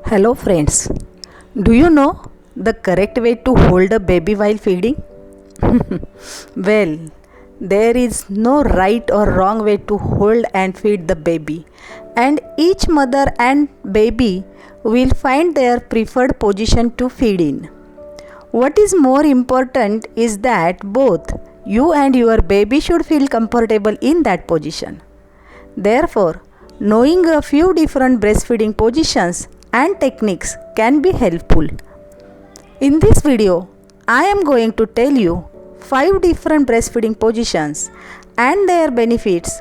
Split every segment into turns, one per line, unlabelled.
Hello friends, do you know the correct way to hold a baby while feeding? Well, there is no right or wrong way to hold and feed the baby, and each mother and baby will find their preferred position to feed in. What is more important is that both you and your baby should feel comfortable in that position. Therefore, knowing a few different breastfeeding positions and techniques can be helpful. In this video, I am going to tell you 5 different breastfeeding positions and their benefits.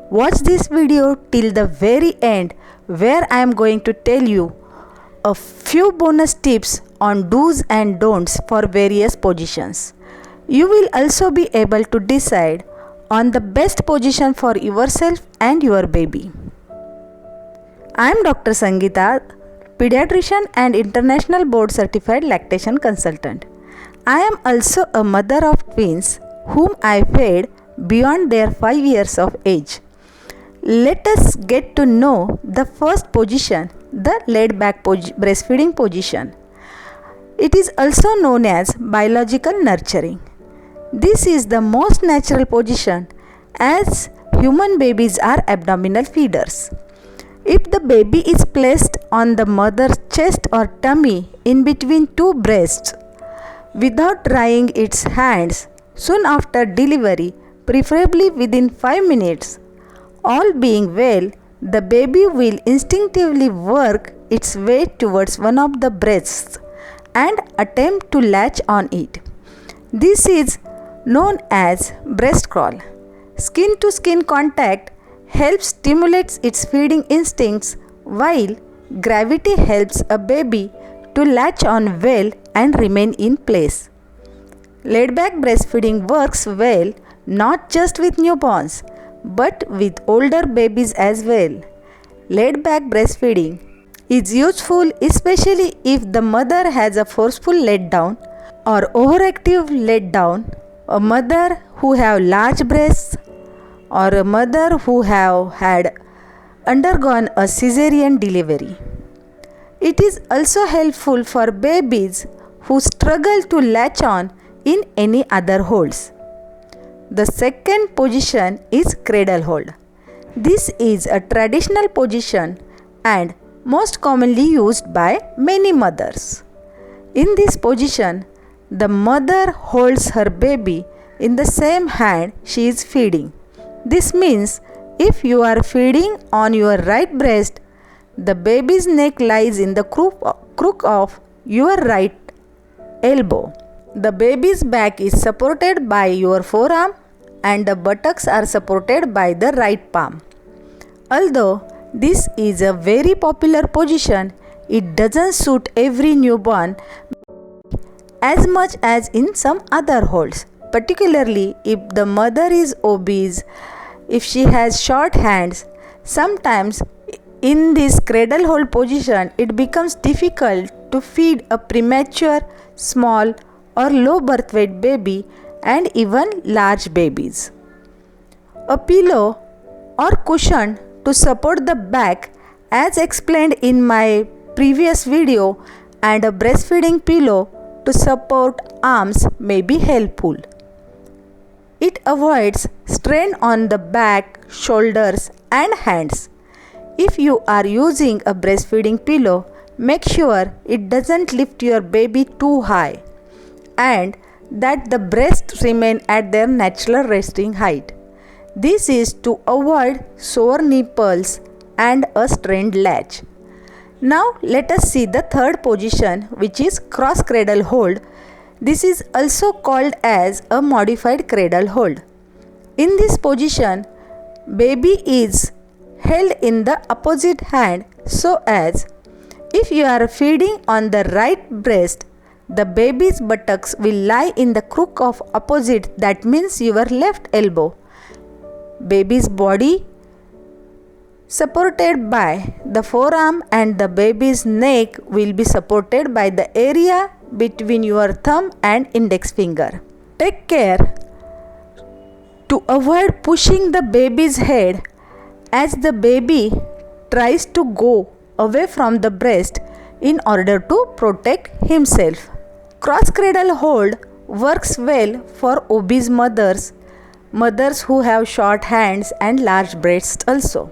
Watch this video till the very end where I am going to tell you a few bonus tips on do's and don'ts for various positions. You will also be able to decide on the best position for yourself and your baby. I am Dr. Sangeeta, pediatrician and international board certified lactation consultant. I am also a mother of twins whom I fed beyond their 5 years of age. Let us get to know the first position, the laid back breastfeeding position. It is also known as biological nurturing. This is the most natural position as human babies are abdominal feeders. If the baby is placed on the mother's chest or tummy in between two breasts without drying its hands soon after delivery, preferably within 5 minutes, all being well, the baby will instinctively work its way towards one of the breasts and attempt to latch on it. This is known as breast crawl. Skin to skin contact helps stimulate its feeding instincts while gravity helps a baby to latch on well and remain in place. Laid back breastfeeding works well not just with newborns but with older babies as well. Laid back breastfeeding is useful especially if the mother has a forceful letdown or overactive letdown, a mother who have large breasts or a mother who have had undergone a cesarean delivery. It is also helpful for babies who struggle to latch on in any other holds. The second position is cradle hold. This is a traditional position and most commonly used by many mothers. In this position, the mother holds her baby in the same hand she is feeding. This means if you are feeding on your right breast, the baby's neck lies in the crook of your right elbow. The baby's back is supported by your forearm and the buttocks are supported by the right palm. Although this is a very popular position, it doesn't suit every newborn as much as in some other holds, particularly if the mother is obese, if she has short hands. Sometimes in this cradle hold position, it becomes difficult to feed a premature, small or low birth weight baby and even large babies. A pillow or cushion to support the back as explained in my previous video and a breastfeeding pillow to support arms may be helpful. It avoids strain on the back, shoulders and hands. If you are using a breastfeeding pillow, make sure it doesn't lift your baby too high and that the breasts remain at their natural resting height. This is to avoid sore nipples and a strained latch. Now let us see the third position, which is cross cradle hold. This is also called as a modified cradle hold. In this position, baby is held in the opposite hand so as if you are feeding on the right breast, the baby's buttocks will lie in the crook of opposite, that means your left elbow. Baby's body supported by the forearm and the baby's neck will be supported by the area between your thumb and index finger. Take care to avoid pushing the baby's head as the baby tries to go away from the breast. in order to protect himself. Cross cradle hold works well for obese mothers who have short hands and large breasts also.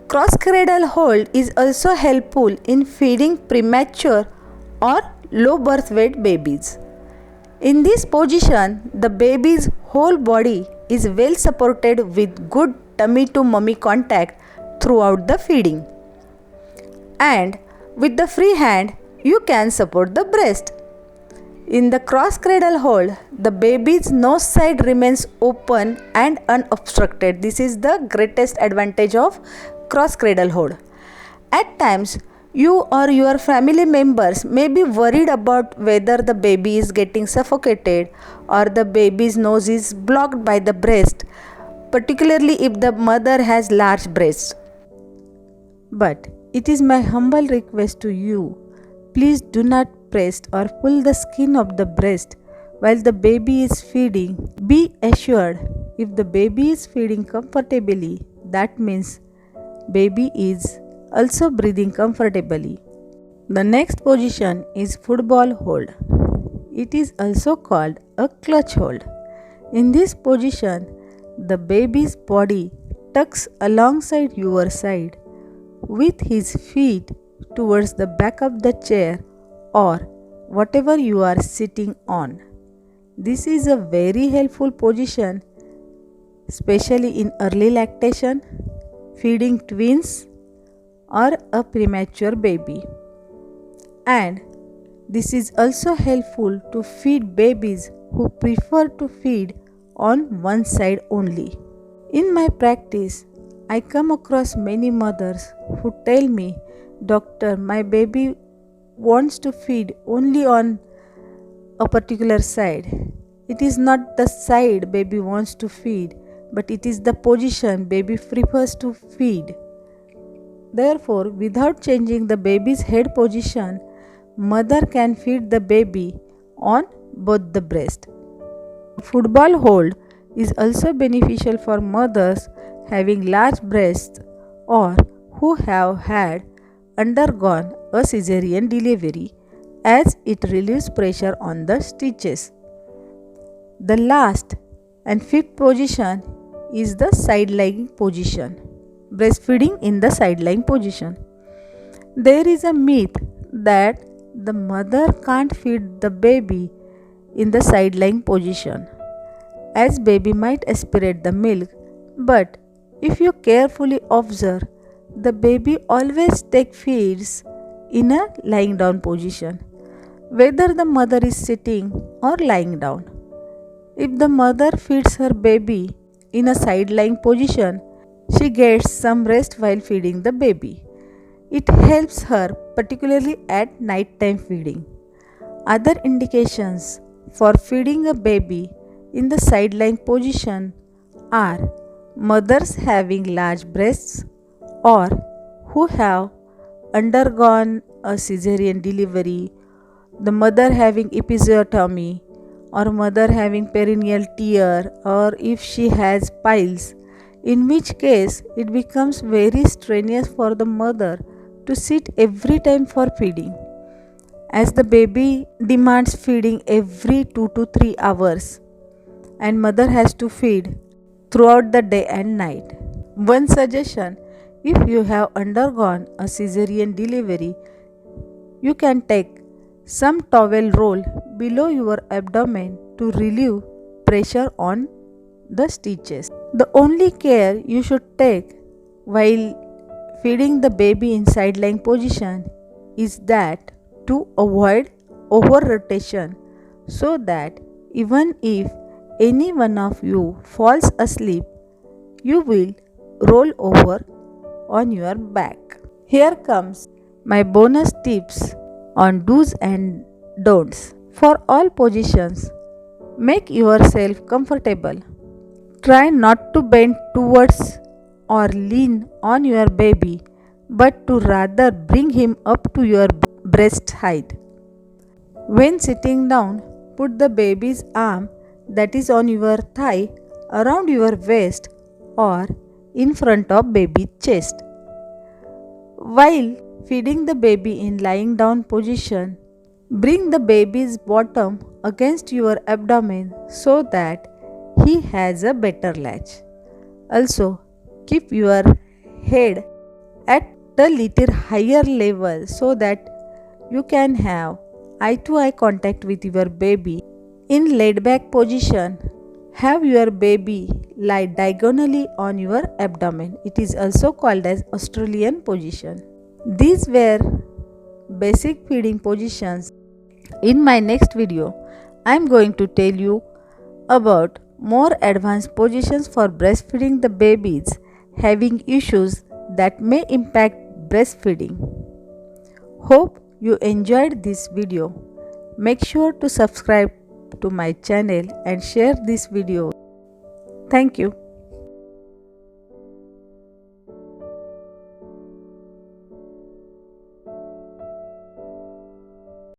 Cross cradle hold is also helpful in feeding premature or low birth weight babies. In this position, the baby's whole body is well supported with good tummy to mummy contact throughout the feeding. And with the free hand, you can support the breast. In the cross cradle hold, the baby's nose side remains open and unobstructed. This is the greatest advantage of cross cradle hold. At times, you or your family members may be worried about whether the baby is getting suffocated or the baby's nose is blocked by the breast, particularly if the mother has large breasts. But it is my humble request to you, please do not press or pull the skin of the breast while the baby is feeding. Be assured, if the baby is feeding comfortably, that means baby is also breathing comfortably. The next position is football hold. It is also called a clutch hold. In this position, the baby's body tucks alongside your side with his feet towards the back of the chair or whatever you are sitting on. This is a very helpful position, especially in early lactation, feeding twins, or a premature baby. And this is also helpful to feed babies who prefer to feed on one side only. In my practice, I come across many mothers who tell me, "Doctor, my baby wants to feed only on a particular side." It is not the side baby wants to feed, but it is the position baby prefers to feed. Therefore, without changing the baby's head position, mother can feed the baby on both the breast. Football hold is also beneficial for mothers having large breasts or who have had undergone a cesarean delivery, as it relieves pressure on the stitches. The last and fifth position is the side-lying position. Breastfeeding in the side-lying position. There is a myth that the mother can't feed the baby in the side-lying position, as baby might aspirate the milk, but if you carefully observe, the baby always feeds in a lying down position, whether the mother is sitting or lying down. If the mother feeds her baby in a side-lying position, she gets some rest while feeding the baby. It helps her, particularly at night-time feeding. Other indications for feeding a baby in the side-lying position are mothers having large breasts or who have undergone a cesarean delivery, the mother having episiotomy, or mother having perineal tear, or if she has piles, in which case it becomes very strenuous for the mother to sit every time for feeding, as the baby demands feeding every 2 to 3 hours and mother has to feed throughout the day and night. One suggestion: if you have undergone a cesarean delivery, you can take some towel roll below your abdomen to relieve pressure on the stitches. The only care you should take while feeding the baby in side-lying position is that to avoid over-rotation, so that even if any one of you falls asleep, you will roll over on your back. Here comes my bonus tips on do's and don'ts. For all positions, make yourself comfortable. Try not to bend towards or lean on your baby, but to rather bring him up to your breast height. When sitting down, put the baby's arm that is on your thigh around your waist or in front of baby's chest. While feeding the baby in lying down position. Bring the baby's bottom against your abdomen so that he has a better latch. Also, keep your head at a little higher level so that you can have eye to eye contact with your baby. In laid back position, have your baby lie diagonally on your abdomen. It is also called as Australian position. These were basic feeding positions. In my next video, I am going to tell you about more advanced positions for breastfeeding the babies having issues that may impact breastfeeding. Hope you enjoyed this video. Make sure to subscribe to my channel and share this video. Thank you.